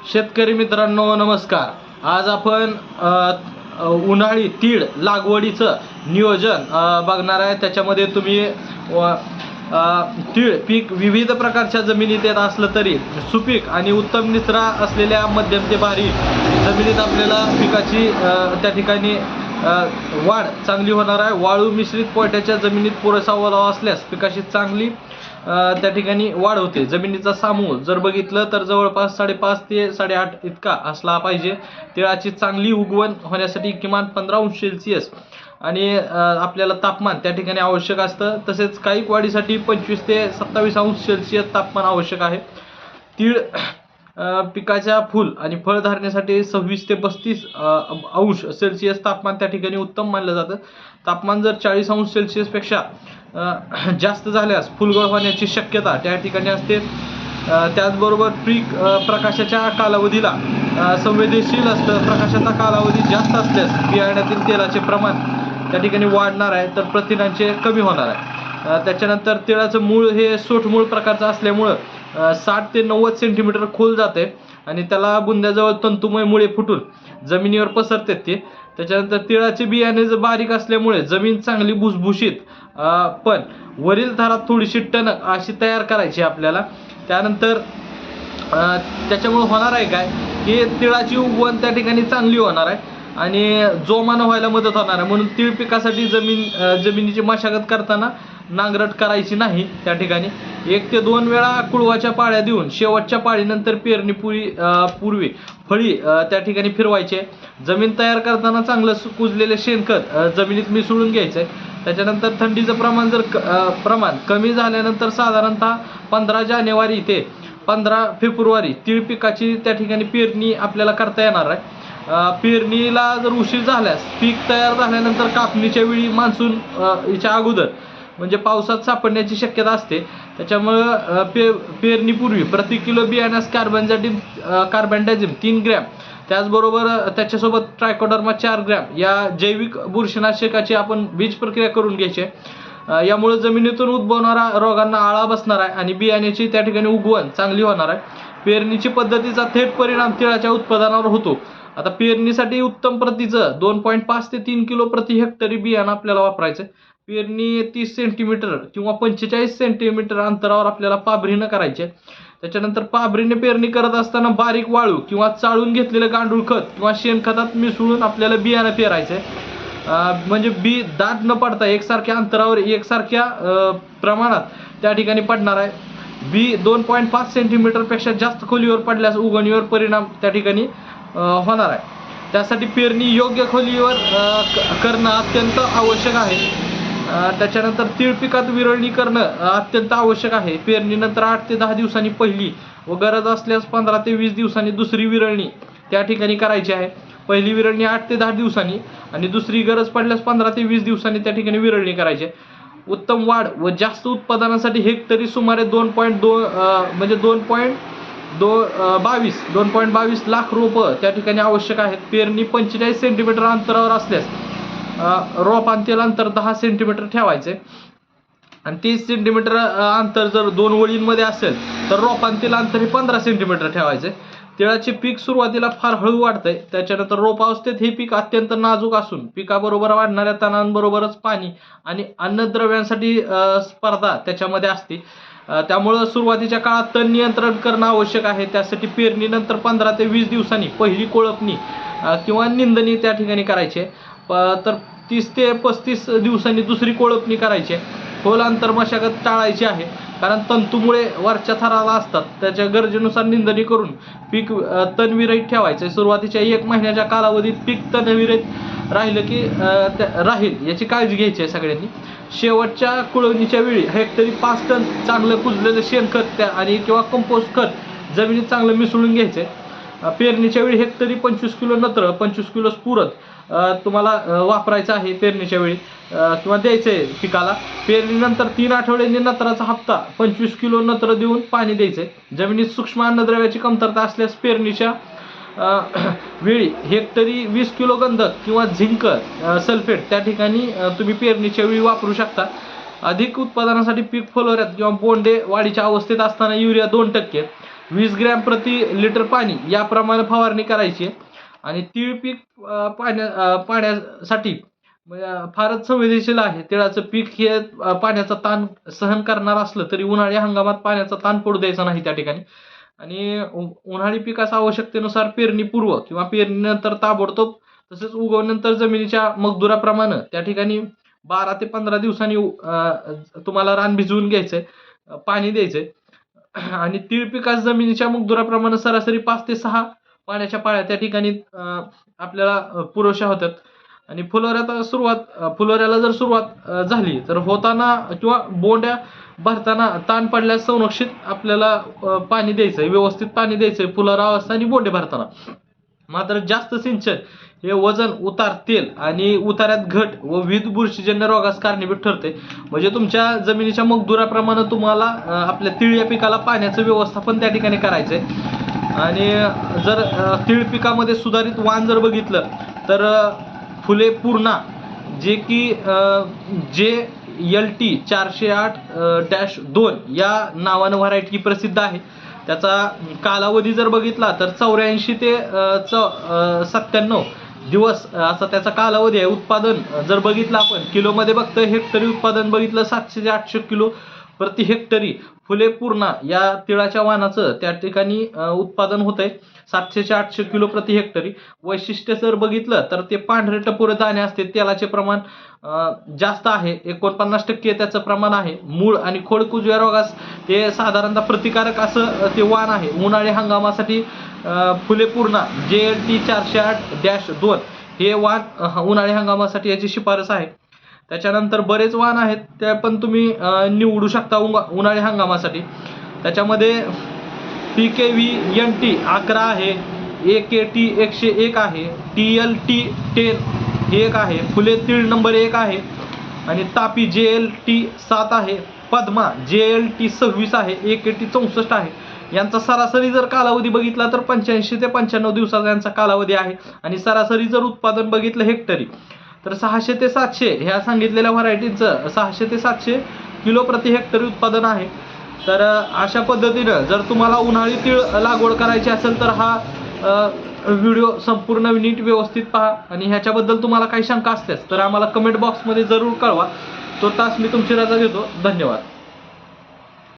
शेतकरी मित्रांनो नमस्कार. आज आपण उन्हाळी तीळ लागवडीचं नियोजन बघणार आहे. त्याच्यामध्ये तुम्ही तीळ पीक विविध प्रकारच्या जमिनीत येत असलं तरी सुपीक आणि उत्तम निचरा असलेल्या मध्यम ते भारी जमिनीत आपल्याला पिकाची त्या ठिकाणी वाढ चांगली होणार आहे. वाळू मिश्रित पोयट्याच्या जमिनीत पुरेसा ओलावा असल्यास पिकाची चांगली त्या ठिकाणी वाढ होते. जमिनीचा सामूळ जर बघितलं तर जवळपास 5.5 ते 8.5 इतका असला पाहिजे. तिळाची चांगली उगवण होण्यासाठी किमान 15°C आणि आपल्याला तापमान त्या ठिकाणी आवश्यक असतं. तसेच काही वाढीसाठी 25 ते 27°C तापमान आवश्यक आहे. तीळ पिकाच्या फूल आणि फळ धारणेसाठी 26 ते 32°C तापमान त्या ठिकाणी उत्तम मानलं जातं. तापमान जर 40°C पेक्षा जास्त झाल्यास फुलगळ होण्याची शक्यता त्या ठिकाणी असते. त्याचबरोबर पीक प्रकाशाच्या कालावधीला संवेदनशील असतं. प्रकाशाचा कालावधी जास्त असल्यास बियाण्यातील तेलाचे प्रमाण त्या ठिकाणी वाढणार आहे तर प्रथिनांचे कमी होणार आहे. त्याच्यानंतर तिळाचं मूळ हे सोटमूळ प्रकारचं असल्यामुळं 60 ते 90 सेंटीमीटर खोल जाते आणि त्याला बुंद्याजवळ तंतुमय मुळे फुटून जमिनीवर पसरतात ते. त्याच्यानंतर तिळाचे बियाणे बारीक असल्यामुळे जमीन चांगली भुसभुशीत पण वरील थरात थोडीशी टणक अशी तयार करायची आपल्याला. त्यानंतर त्याच्यामुळे होणार आहे काय की तिळाची उगवण त्या ठिकाणी चांगली होणार आहे आणि जोमानं व्हायला मदत होणार आहे. म्हणून तीळ पिकासाठी जमिनीची मशागत करताना नांगरट करायची नाही. त्या ठिकाणी 1 ते 2 वेळा कुळवाच्या पाळ्या देऊन शेवटच्या पाळीनंतर पूर्वी फळी त्या ठिकाणी फिरवायचे. जमीन तयार करताना चांगलं कुजलेले शेणखत जमिनीत मिसळून घ्यायचं. त्याच्यानंतर थंडीचं प्रमाण कमी झाल्यानंतर साधारणतः 15 जानेवारी ते 15 फेब्रुवारी तीळ पिकाची त्या ठिकाणी पेरणी आपल्याला करता येणार आहे. पेरणीला जर उशीर झाल्यास पीक तयार झाल्यानंतर कापणीच्या वेळी मान्सून याच्या अगोदर म्हणजे पावसात सापडण्याची शक्यता असते. त्याच्यामुळं पेरणीपूर्वी प्रति किलो बियाण्यास कार्बनडाझिम 3 ग्रॅम त्याचबरोबर त्याच्यासोबत ट्रायकोडर्मा 4 ग्रॅम या जैविक बुरशीनाशकाची आपण बीज प्रक्रिया करून घ्यायची. यामुळे जमिनीतून उद्भवणारा रोगांना आळा बसणार आहे आणि बियाण्याची त्या ठिकाणी उगवण चांगली होणार आहे. पेरणीची पद्धतीचा थेट परिणाम तिळाच्या उत्पादनावर होतो. आता पेरणीसाठी उत्तम प्रतीचं 2.5 ते 3 किलो प्रति हेक्टरी बियाणं आपल्याला वापरायचं. पेरणी 30 सेंटीमीटर किंवा 45 सेंटीमीटर अंतरावर आपल्याला पाभरीनं करायचे. त्याच्यानंतर पाभरीने पेरणी करत असताना बारीक वाळू किंवा चाळून घेतलेलं गांडूळ खत किंवा शेणखतात मिसळून आपल्याला बियाणं पेरायचं. म्हणजे बी दाट न पडता एकसारख्या अंतरावर एकसारख्या प्रमाणात त्या ठिकाणी पडणार आहे. बी 2.5 सेंटीमीटरपेक्षा जास्त खोलीवर पडल्यास उगवणीवर परिणाम त्या ठिकाणी होणार आहे. त्यासाठी पेरणी योग्य खोलीवर करणं अत्यंत आवश्यक आहे. त्याच्यानंतर तीळ पिकात विरळणी करणं अत्यंत आवश्यक आहे. पेरणीनंतर 8 ते 10 दिवसांनी पहिली व गरज असल्यास 15 ते 20 दिवसांनी दुसरी विरळणी त्या ठिकाणी करायची आहे. पहिली विरळणी 8 ते 10 दिवसांनी आणि दुसरी गरज पडल्यास 15 ते 20 दिवसांनी त्या ठिकाणी विरळणी करायची. उत्तम वाढ व जास्त उत्पादनासाठी हेक्टरी सुमारे 2.22 लाख रोपं त्या ठिकाणी आवश्यक आहेत. पेरणी 45 सेंटीमीटर अंतरावर असल्यास रोपांतील अंतर 10 सेंटीमीटर ठेवायचे आणि 30 सेंटीमीटर अंतर जर 2 ओळींमध्ये असेल तर रोपांतील अंतर हे 15 सेंटीमीटर ठेवायचे. तिळाचे पीक सुरुवातीला फार हळू वाढतंय. त्याच्यानंतर रोपावस्थेत हे पीक अत्यंत नाजूक असून पिकाबरोबर वाढणाऱ्या तणांबरोबरच पाणी आणि अन्नद्रव्यांसाठी स्पर्धा त्याच्यामध्ये असते. त्यामुळं सुरुवातीच्या काळात तण नियंत्रण करणं आवश्यक आहे. त्यासाठी पेरणीनंतर 15 ते 20 दिवसांनी पहिली कोळपणी किंवा निंदणी त्या ठिकाणी करायची. तर 30 ते 35 दिवसांनी दुसरी कोळपणी करायची. खोल अंतर मशागत टाळायची आहे कारण तंतुमुळे वरच्या थराला असतात. त्याच्या गरजेनुसार निंदणी करून पीक तणविरहित ठेवायचं. सुरुवातीच्या 1 महिन्याच्या कालावधीत पीक तणविरहित राहिलं की राहील याची काळजी घ्यायची आहे सगळ्यांनी. शेवटच्या कुळवणीच्या वेळी हेक्टरी 5 टन चांगलं कुजलेलं शेणखत आणि किंवा कंपोस्ट खत जमिनीत चांगलं मिसळून घ्यायचं. पेरणीच्या वेळी हेक्टरी 25 किलो नत्र 25 किलो स्फुरद तुम्हाला वापरायचं आहे पेरणीच्या वेळी किंवा द्यायचं आहे पिकाला. पेरणीनंतर 3 आठवड्यांनी नत्राचा हप्ता 25 किलो नत्र देऊन पाणी द्यायचं. जमिनीत सूक्ष्म अन्नद्रव्याची कमतरता असल्यास पेरणीच्या वेळी हेक्टरी 20 किलो गंधक किंवा झिंक सल्फेट त्या ठिकाणी तुम्ही पेरणीच्या वेळी वापरू शकता. अधिक उत्पादनासाठी पीक फलोऱ्यात किंवा बोंडे वाढीच्या अवस्थेत असताना युरिया 2% 20 ग्रॅम प्रति लिटर पाणी याप्रमाणे फवारणी करायची आहे. आणि तीळ पीक पाण्यासाठी फारच संवेदनशील आहे. तिळाचं पीक हे पाण्याचा ताण सहन करणार असलं तरी उन्हाळी हंगामात पाण्याचा ताण पडू द्यायचा नाही त्या ठिकाणी. आणि उन्हाळी पिकास आवश्यकतेनुसार पेरणीपूर्व किंवा पेरणीनंतर ताबडतोब तसेच उगवल्यानंतर जमिनीच्या मगदुराप्रमाणे त्या ठिकाणी 12 ते 15 दिवसांनी तुम्हाला रान भिजवून घ्यायचंय, पाणी द्यायचंय. आणि तीळ पिकास जमिनीच्या मगदुराप्रमाणे सरासरी 5 ते 6 पाण्याच्या पाळ्या त्या ठिकाणी आपल्याला पुरेशा होतात. आणि फुलोऱ्याला जर सुरुवात झाली तर होताना किंवा बोंड्या भरताना ताण पडल्यास संरक्षित आपल्याला पाणी द्यायचंय, व्यवस्थित पाणी द्यायचंय फुलोरा अवस्था आणि बोंडे भरताना. मात्र जास्त सिंचन हे वजन, उतार, तेल आणि उतारात घट व विविध बुरशीजन्य रोगास कारणीभूत ठरते. म्हणजे तुमच्या जमिनीच्या मगदुराप्रमाणे तुम्हाला आपल्या तीळ या पिकाला पाण्याचं व्यवस्थापन त्या ठिकाणी करायचंय. आणि जर तीळ पिकामध्ये सुधारित वाण जर बघितलं तर फुले पूर्णा जे की JLT 408-2 या नावानं व्हरायटी प्रसिद्ध आहे. त्याचा कालावधी जर बघितला तर 84 ते 97 दिवस असा त्याचा कालावधी आहे. उत्पादन जर बघितलं आपण किलोमध्ये बघतं, हेक्टरी उत्पादन बघितलं 700 ते 800 किलो प्रति हेक्टरी फुले पूर्णा या तिळाच्या वाणाचं त्या ठिकाणी उत्पादन होतंय 700 ते 800 किलो प्रति हेक्टरी. वैशिष्ट्य जर बघितलं तर ते पांढरे टपोरे दाणे असते, तेलाचे प्रमाण जास्त आहे, 49% त्याचं प्रमाण आहे. मूळ आणि खोड कुजव्या रोगास ते साधारणतः प्रतिकारक असं ते वाण आहे. उन्हाळी हंगामासाठी फुले पूर्णा JLT 408-2 हे वाण उन्हाळी हंगामासाठी याची शिफारस आहे. त्याच्यानंतर बरेच वाण आहेत ते पण तुम्ही निवडू शकता उन्हाळी हंगामासाठी. त्याच्यामध्ये PKV NT 11 आहे, AKT 101 आहे, TLT 10 हे एक आहे, फुले तीळ नंबर 1 आहे आणि तापी JLT 7 आहे, पद्मा JLT 26 आहे, AKT 64 आहे. यांचा सरासरी जर कालावधी बघितला तर 85 ते 95 दिवसाचा यांचा कालावधी आहे. आणि सरासरी जर उत्पादन बघितलं हेक्टरी तर 600 ते 700 ह्या सांगितलेल्या व्हरायटीचं 600 ते 700 किलो प्रति हेक्टरी उत्पादन आहे. तर अशा पद्धतीनं जर तुम्हाला उन्हाळी तीळ लागवड करायची असेल तर हा व्हिडिओ संपूर्ण नीट व्यवस्थित पहा. आणि ह्याच्याबद्दल तुम्हाला काही शंका असल्यास तर आम्हाला कमेंट बॉक्समध्ये जरूर कळवा. तो तास मी तुमची रजा घेतो. धन्यवाद.